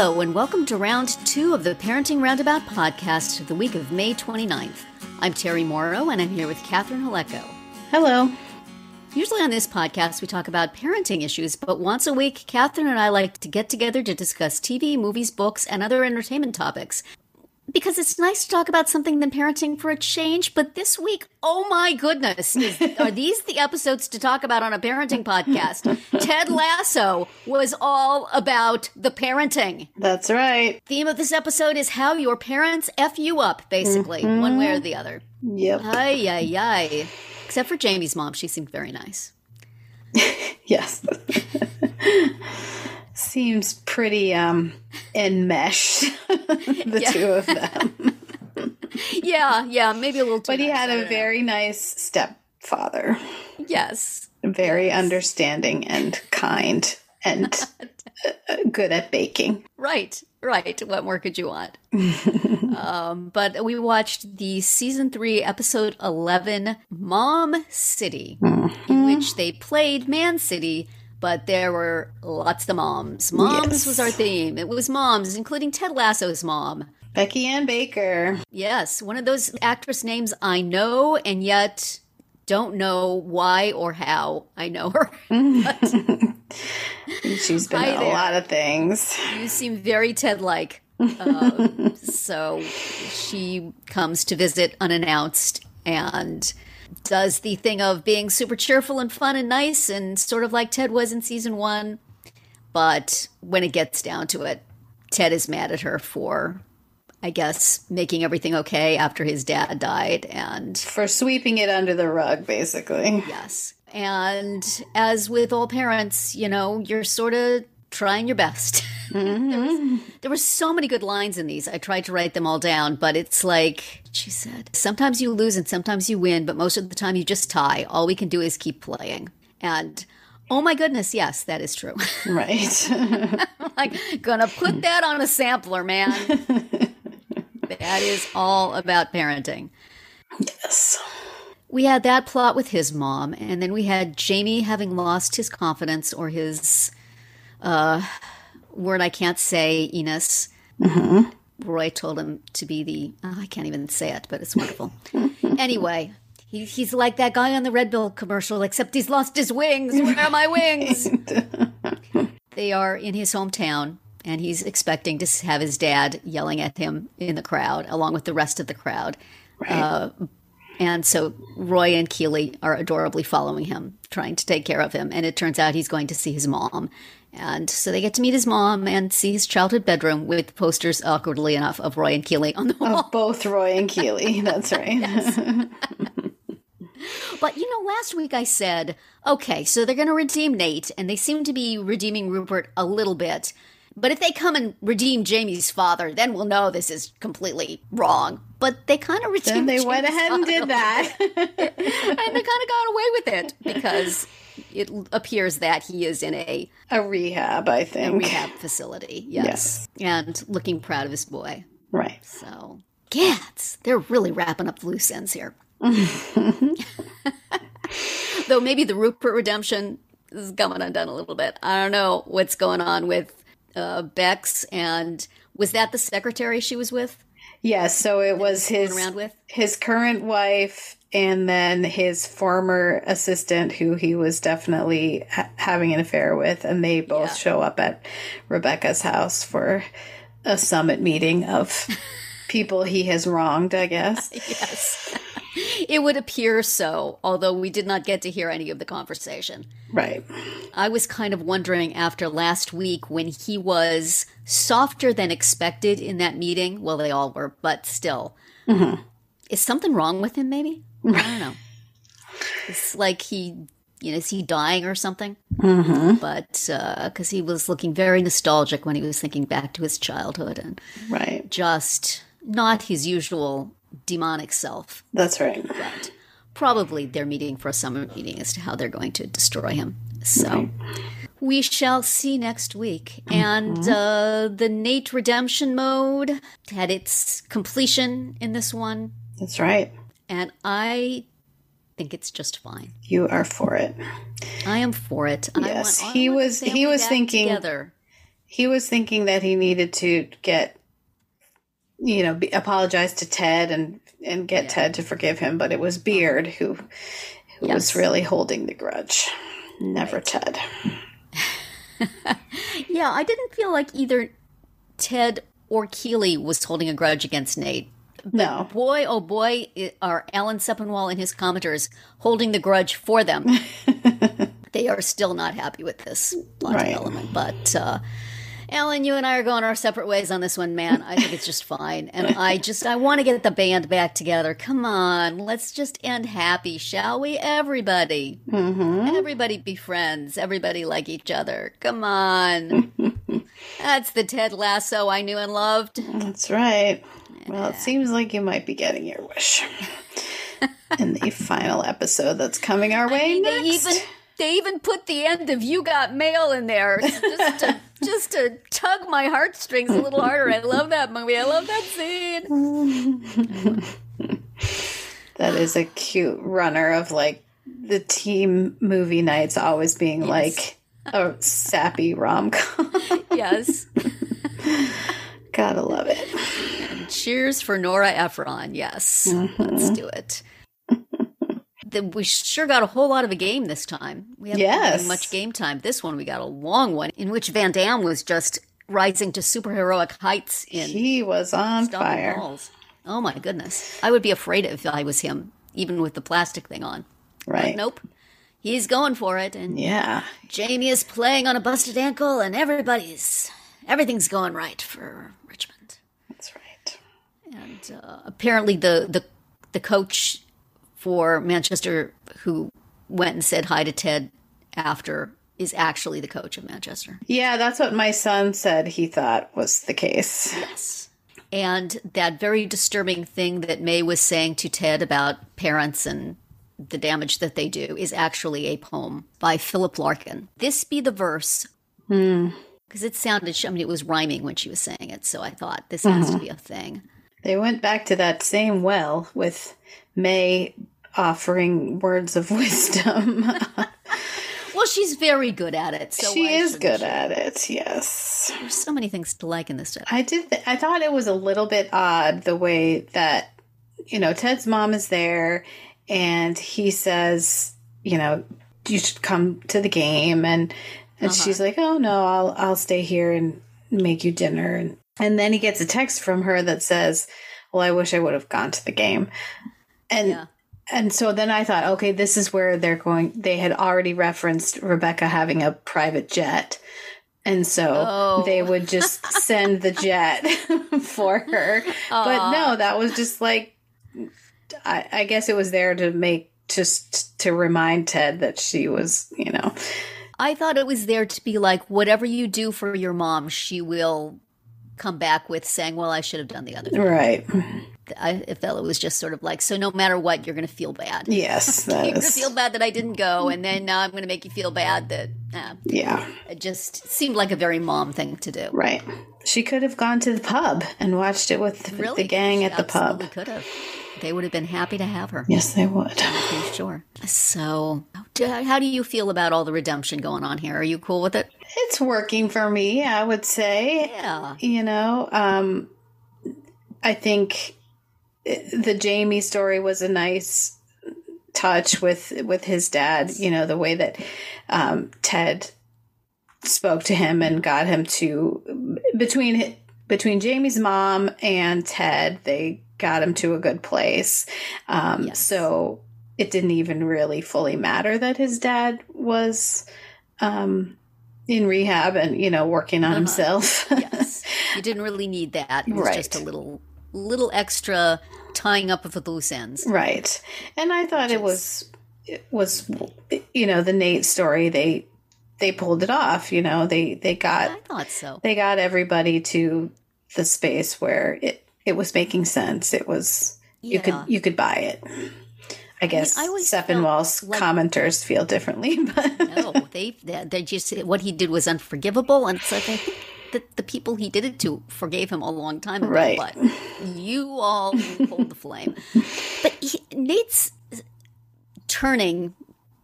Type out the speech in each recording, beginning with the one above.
Hello, and welcome to round 2 of the Parenting Roundabout podcast of the week of May 29th. I'm Terry Morrow, and I'm here with Catherine Halecko. Hello. Usually on this podcast, we talk about parenting issues, but once a week, Catherine and I like to get together to discuss TV, movies, books, and other entertainment topics. Because it's nice to talk about something than parenting for a change, but this week, oh my goodness, are these the episodes to talk about on a parenting podcast? Ted Lasso was all about the parenting. That's right. Theme of this episode is how your parents F you up, basically, one way or the other. Yep. Ay, ay, ay. Except for Jamie's mom, she seemed very nice. Yes. Seems pretty enmeshed, the two of them. Yeah, maybe a little too But he nice, had a very nice stepfather. Yes. Very understanding and kind and good at baking. Right. What more could you want? But we watched the season 3, episode 11, Mom City, in which they played Man City, but there were lots of moms. Moms was our theme. It was moms, including Ted Lasso's mom. Becky Ann Baker. Yes, one of those actress names I know and yet don't know why or how I know her. She's been in a lot of things. You seem very Ted-like. So she comes to visit unannounced and does the thing of being super cheerful and fun and nice and sort of like Ted was in season 1. But when it gets down to it, Ted is mad at her for, I guess, making everything okay after his dad died. And for sweeping it under the rug, basically. Yes. And as with all parents, you know, you're sort of trying your best. There were so many good lines in these. I tried to write them all down, but it's like she said, sometimes you lose and sometimes you win, but most of the time you just tie. All we can do is keep playing. And oh my goodness, yes, that is true. Right. Like, gonna put that on a sampler, man. That is all about parenting. Yes. We had that plot with his mom, and then we had Jamie having lost his confidence or his word I can't say, Enos. Roy told him to be I can't even say it, but it's wonderful. Anyway, he's like that guy on the Red Bull commercial, except he's lost his wings. Where are my wings? They are in his hometown, and he's expecting to have his dad yelling at him in the crowd, along with the rest of the crowd. Right. And so Roy and Keely are adorably following him, trying to take care of him. And it turns out he's going to see his mom. And so they get to meet his mom and see his childhood bedroom with posters, awkwardly enough, of Roy and Keely on the wall. Of both Roy and Keely. That's right. But, you know, last week I said, okay, so they're going to redeem Nate, and they seem to be redeeming Rupert a little bit. But if they come and redeem Jamie's father, then we'll know this is completely wrong. But they kind of redeemed Then they went Jamie's ahead and father did that. and they kind of got away with it because it appears that he is in a rehab, I think. A rehab facility, yes. And looking proud of his boy. Right. So, cats, they're really wrapping up the loose ends here. Though maybe the Rupert redemption is coming undone a little bit. I don't know what's going on with Bex, and was that the secretary she was with? Yes, so it was his current wife and then his former assistant who he was definitely having an affair with, and they both show up at Rebecca's house for a summit meeting of people he has wronged, I guess. Yes. It would appear so, although we did not get to hear any of the conversation. Right. I was kind of wondering after last week when he was softer than expected in that meeting. Well, they all were, but still. Is something wrong with him, maybe? I don't know. It's like is he dying or something? But because he was looking very nostalgic when he was thinking back to his childhood and just not his usual demonic self. That's right. But probably they're meeting for a summer meeting as to how they're going to destroy him. So we shall see next week. And the Nate redemption mode had its completion in this one. That's right. And I think it's just fine. You are for it. I am for it. Yes, he was thinking together. he was thinking that he needed to get, apologize to Ted and get Ted to forgive him, but it was Beard who was really holding the grudge. Never Ted. Yeah, I didn't feel like either Ted or Keeley was holding a grudge against Nate. But no. Boy, oh boy, are Alan Sepinwall and his commenters holding the grudge for them. They are still not happy with this plot development. But, Alan, you and I are going our separate ways on this one, man. I think it's just fine. And I want to get the band back together. Come on, let's just end happy, shall we? Everybody. Mm-hmm. Everybody be friends. Everybody like each other. Come on. That's the Ted Lasso I knew and loved. That's right. Well, it seems like you might be getting your wish in the final episode that's coming our way next. They even put the end of You Got Mail in there just to tug my heartstrings a little harder. I love that movie. I love that scene. That is a cute runner of like the team movie nights always being like a sappy rom-com. Yes. Gotta love it. And cheers for Nora Ephron. Yes. Mm-hmm. Let's do it. We sure got a whole lot of a game this time. We haven't been getting much game time. This one, we got a long one in which Van Damme was just rising to superheroic heights. He was on fire. Balls. Oh my goodness. I would be afraid if I was him, even with the plastic thing on. Right. But nope. He's going for it. And Jamie is playing on a busted ankle and everything's going right for Richmond. That's right. And apparently the coach for Manchester, who went and said hi to Ted after, is actually the coach of Manchester. Yeah, that's what my son said he thought was the case. Yes. And that very disturbing thing that May was saying to Ted about parents and the damage that they do is actually a poem by Philip Larkin. This be the verse. Because it sounded, it was rhyming when she was saying it, so I thought this has to be a thing. They went back to that same well with May offering words of wisdom. Well, she's very good at it. So she is good at it, yes. There's so many things to like in this stuff. I thought it was a little bit odd the way that, Ted's mom is there and he says, you should come to the game. And she's like, oh, no, I'll stay here and make you dinner. And then he gets a text from her that says, well, I wish I would have gone to the game. And so then I thought, okay, this is where they had already referenced Rebecca having a private jet. And so they would just send the jet for her. But no, that was just like, I guess it was there to remind Ted that she was, I thought it was there to be like, whatever you do for your mom, she will come back with saying, well, I should have done the other thing. Right. I felt it was just sort of like, so no matter what, you're going to feel bad. Yes. You're going to feel bad that I didn't go, and then now I'm going to make you feel bad that... It just seemed like a very mom thing to do. Right. She could have gone to the pub and watched it with the gang at the pub. Could have. They would have been happy to have her. Yes, they would. I'm pretty sure. So, how do you feel about all the redemption going on here? Are you cool with it? It's working for me, I would say. Yeah. I think the Jamie story was a nice touch with his dad, the way that Ted spoke to him and got him to, between Jamie's mom and Ted, they got him to a good place. So it didn't even really fully matter that his dad was in rehab and, working on himself. Yes. You didn't really need that. It was just a little extra tying up of the loose ends. Right. And I thought it was the Nate story, they pulled it off, they got, I thought so. They got everybody to the space where it was making sense. It was, you could buy it. I guess Sepinwall's commenters feel differently, but no, they just, what he did was unforgivable. And it's like, I think that the people he did it to forgave him a long time ago, right. But you all hold the flame. But Nate's turning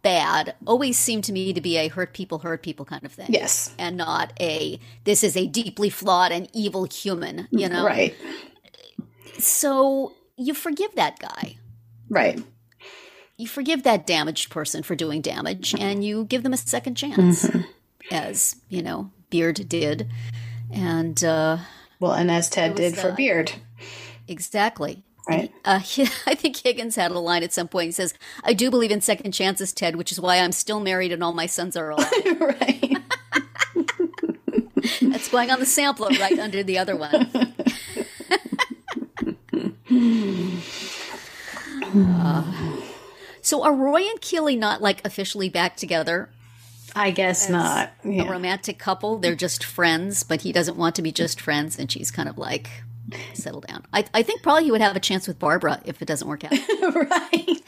bad always seemed to me to be a hurt people kind of thing. Yes. And not this is a deeply flawed and evil human, you know? Right. So you forgive that guy. Right. You forgive that damaged person for doing damage, and you give them a second chance, as, you know, Beard did. And, and as Ted did for Beard. Exactly. Right. I think Higgins had a line at some point. He says, "I do believe in second chances, Ted, which is why I'm still married and all my sons are alive." Right. That's going on the sampler right under the other one. So are Roy and Keely not, like, officially back together? I guess not. Yeah. A romantic couple. They're just friends, but he doesn't want to be just friends, and she's kind of like, settle down. I think probably he would have a chance with Barbara if it doesn't work out. Right.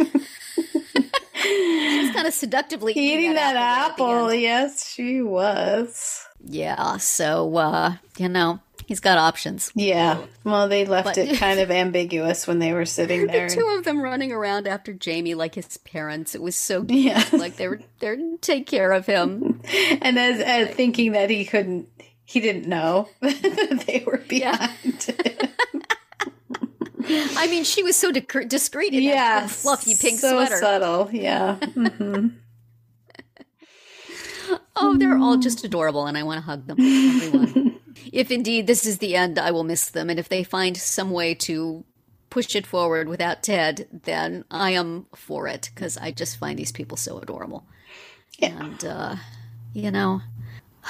She was kind of seductively eating that apple. Yes, she was. Yeah, so, you know, he's got options. Yeah. Well, they left it kind of ambiguous when they were sitting there. The two of them running around after Jamie like his parents. It was so cute. Yeah. Like they were there to take care of him. And as thinking that he didn't know that they were behind him. I mean, she was so discreet in that fluffy pink sweater. So subtle, yeah. Mm-hmm. Oh, they're all just adorable, and I want to hug them, everyone. If indeed this is the end, I will miss them, and if they find some way to push it forward without Ted, then I am for it, because I just find these people so adorable. Yeah. And, you know,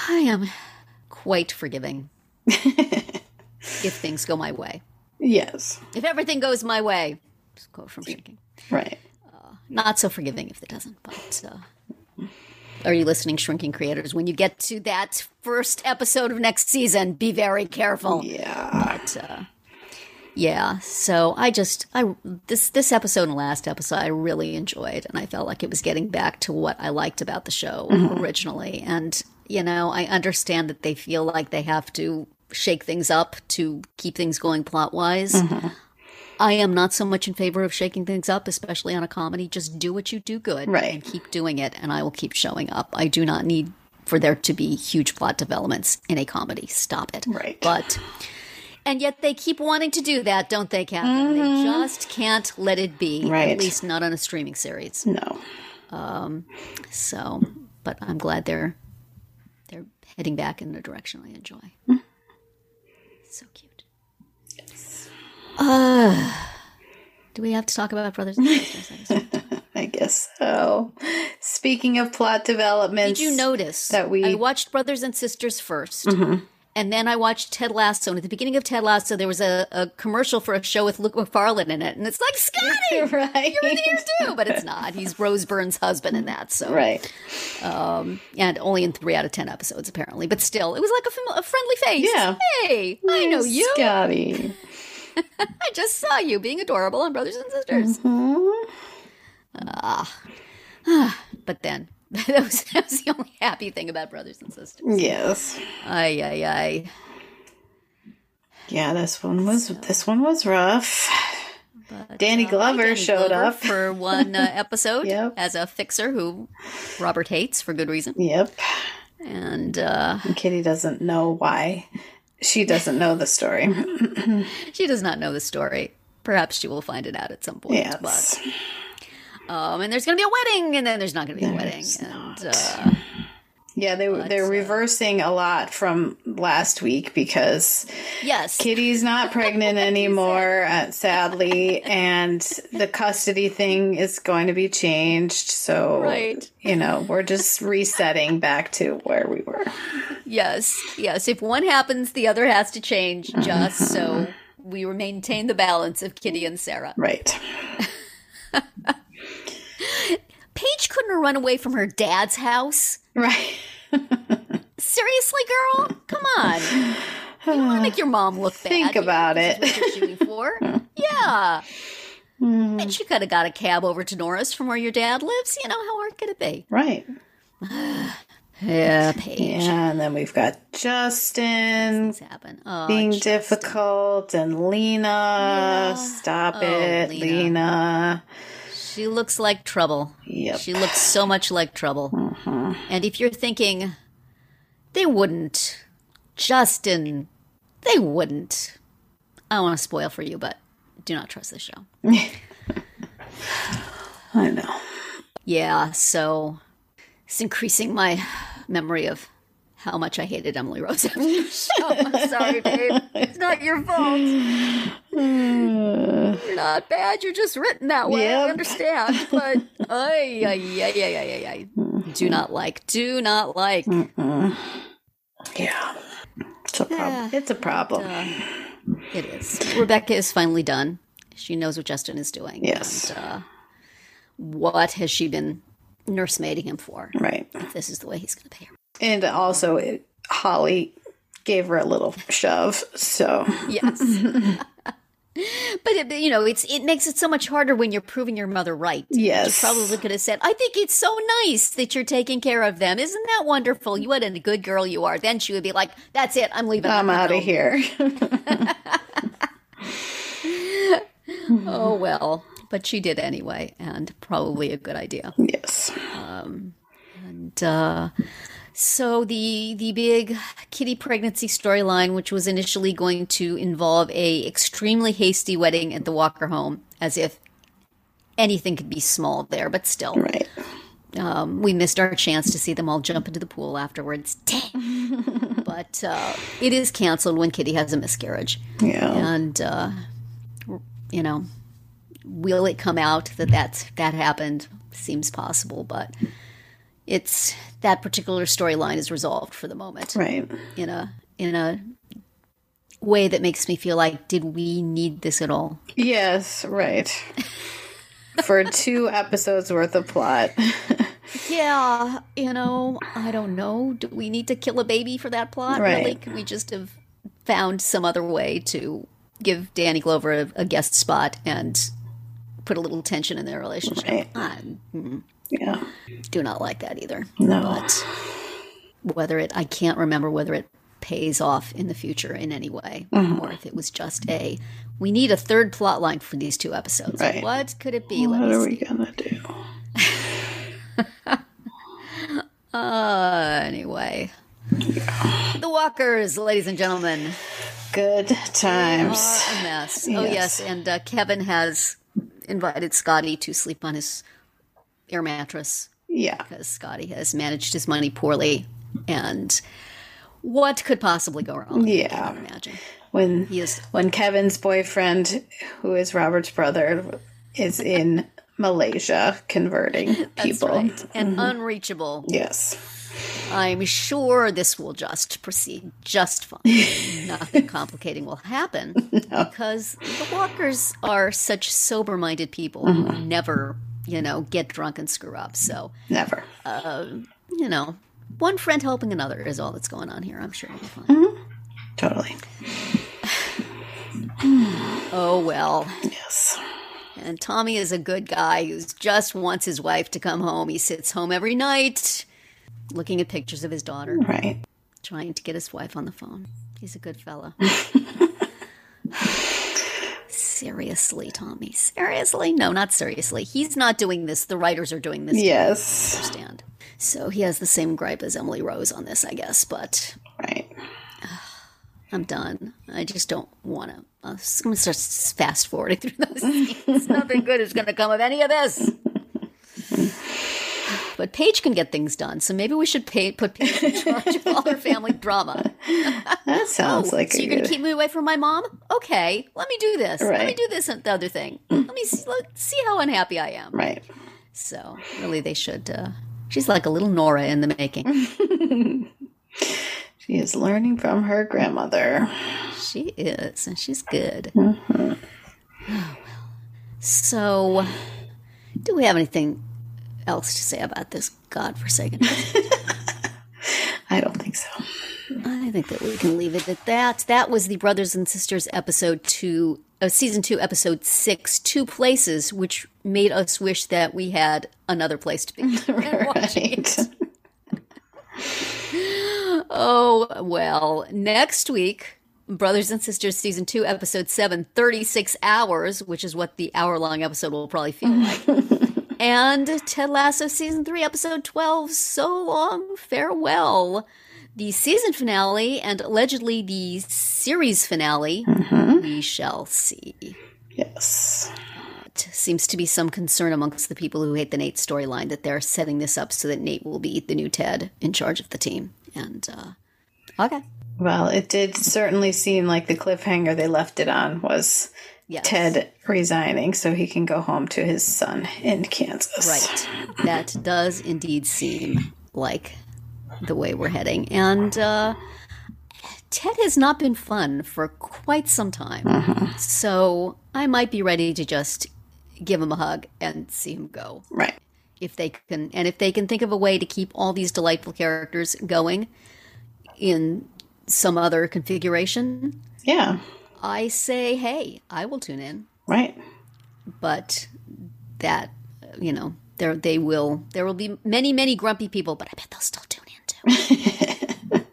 I am quite forgiving if things go my way. Yes. If everything goes my way, just quote from Shrinking. Right. Not so forgiving if it doesn't, but are you listening, Shrinking creators? When you get to that first episode of next season, be very careful. Yeah. But, yeah, so this episode and last episode I really enjoyed, and I felt like it was getting back to what I liked about the show originally. And, you know, I understand that they feel like they have to shake things up to keep things going plot-wise. I am not so much in favor of shaking things up, especially on a comedy. Just do what you do good and keep doing it, and I will keep showing up. I do not need for there to be huge plot developments in a comedy. Stop it. Right. And yet they keep wanting to do that, don't they, Catherine? They just can't let it be, at least not on a streaming series. No. So, but I'm glad they're heading back in a direction I enjoy. So cute. Yes. Do we have to talk about Brothers and Sisters? I guess so. Speaking of plot developments, did you notice that I watched Brothers and Sisters first, and then I watched Ted Lasso. And at the beginning of Ted Lasso, there was a commercial for a show with Luke McFarlane in it, and it's like, Scotty, right? You're in here too, but it's not. He's Rose Byrne's husband in that. So and only in 3 out of 10 episodes apparently, but still, it was like a friendly face. Yeah. Hey, I know you, Scotty. I just saw you being adorable on Brothers and Sisters. But then that was the only happy thing about Brothers and Sisters. Yes. Ay. Yeah, this one was rough. But, Danny Glover showed up for one episode as a fixer who Robert hates for good reason. Yep. And Kitty doesn't know why. She doesn't know the story. She does not know the story. Perhaps she will find it out at some point. Yes. But, and there's going to be a wedding, and then there's not going to be a wedding. And yeah, they're reversing a lot from last week because Kitty's not pregnant anymore, sadly, and the custody thing is going to be changed. So, you know, we're just resetting back to where we were. Yes. If one happens, the other has to change, just so we maintain the balance of Kitty and Sarah. Right. Paige couldn't have run away from her dad's house. Right. Seriously, girl? Come on. You don't want to make your mom look bad. Think about it. That's what you're shooting for. Yeah. And she could have got a cab over to Norris from where your dad lives. You know, how hard could it be? Right. Yeah, Paige. Yeah, and then we've got Justin being difficult, and Lena. Stop it, Lena. She looks like trouble. Yep. She looks so much like trouble. And if you're thinking, they wouldn't, Justin, they wouldn't. I don't want to spoil for you, but do not trust this show. I know. Yeah, so it's increasing my memory of how much I hated Emily Rose after the show. I'm sorry, babe. It's not your fault. You're not bad. You're just written that way. Yep. I understand. But do not like. Yeah. It's a problem. It's a problem. It is. Rebecca is finally done. She knows what Justin is doing. Yes. And, what has she been nursemaiding him for? Right. If this is the way he's going to pay her. And also, Holly gave her a little shove, so. Yes. But, it makes it so much harder when you're proving your mother right. Yes. She probably could have said, I think it's so nice that you're taking care of them. Isn't that wonderful? You what a good girl you are. Then she would be like, that's it. I'm leaving. I'm out of here. Oh, well. But she did anyway, and probably a good idea. Yes. So the big Kitty pregnancy storyline, which was initially going to involve a extremely hasty wedding at the Walker home, as if anything could be small there, but still. Right. We missed our chance to see them all jump into the pool afterwards. Dang. But it is canceled when Kitty has a miscarriage. Yeah. And, will it come out that happened? Seems possible, but it's that particular storyline is resolved for the moment. Right. In a way that makes me feel like, did we need this at all? Yes, right. For 2 episodes worth of plot. Yeah, I don't know. Do we need to kill a baby for that plot? Right. Really? Can we just have found some other way to give Danny Glover a guest spot and put a little tension in their relationship? Right. Yeah. Do not like that either. No. But I can't remember whether it pays off in the future in any way, or if it was just we need a third plot line for these 2 episodes. Right. What could it be? What are we gonna do? Anyway. Yeah. The Walkers, ladies and gentlemen. Good times. A mess. Yes. Oh, yes. And Kevin has invited Scotty to sleep on his air mattress. Yeah. Because Scotty has managed his money poorly. And what could possibly go wrong? Yeah. I can't imagine. When Kevin's boyfriend, who is Robert's brother, is in Malaysia converting people. That's right. And unreachable. Yes. I'm sure this will just proceed just fine. Nothing complicating will happen because the Walkers are such sober-minded people who never, get drunk and screw up. So never. One friend helping another is all that's going on here. I'm sure it'll be fine. Totally. Oh, well. Yes. And Tommy is a good guy who just wants his wife to come home. He sits home every night looking at pictures of his daughter. Right. Trying to get his wife on the phone. He's a good fella. Seriously, Tommy. Seriously? No, not seriously. He's not doing this. The writers are doing this. Yes. I understand. So he has the same gripe as Emily Rose on this, I guess. But right. I'm done. I just don't want to. I'm going to start fast forwarding through those scenes. Nothing good is going to come of any of this. But Paige can get things done, so maybe we should put Paige in charge of all her family drama. That sounds like so you're going to keep me away from my mom? Okay, let me do this. Right. Let me do this and the other thing. Let's see how unhappy I am. Right. So really they should, she's like a little Nora in the making. She is learning from her grandmother. She is, and she's good. Oh, well. So, do we have anything else to say about this godforsaken I don't think so. I think that we can leave it at that. That was the Brothers and Sisters episode 2, season 2, episode 6, 2 places, which made us wish that we had another place to be watching it. Oh, well, next week, Brothers and Sisters Season 2, Episode 7, 36 Hours, which is what the hour-long episode will probably feel like. And Ted Lasso Season 3, Episode 12, So Long, Farewell. The season finale and allegedly the series finale, we shall see. Yes. Seems to be some concern amongst the people who hate the Nate storyline that they're setting this up so that Nate will be the new Ted in charge of the team. And, okay. Well, it did certainly seem like the cliffhanger they left it on was Ted resigning so he can go home to his son in Kansas. Right. That does indeed seem like the way we're heading. And Ted has not been fun for quite some time. So I might be ready to just give him a hug and see him go. Right. If they can think of a way to keep all these delightful characters going in some other configuration. Yeah. I say, hey, I will tune in. Right. But that, there will be many, many grumpy people, but I bet they'll still tune in too.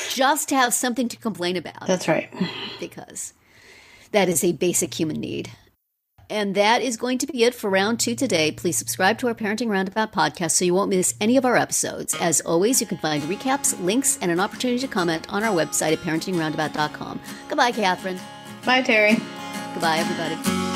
Just to have something to complain about. That's right. Because that is a basic human need. And that is going to be it for round 2 today. Please subscribe to our Parenting Roundabout podcast so you won't miss any of our episodes. As always, you can find recaps, links, and an opportunity to comment on our website at parentingroundabout.com. Goodbye, Catherine. Bye, Terry. Goodbye, everybody.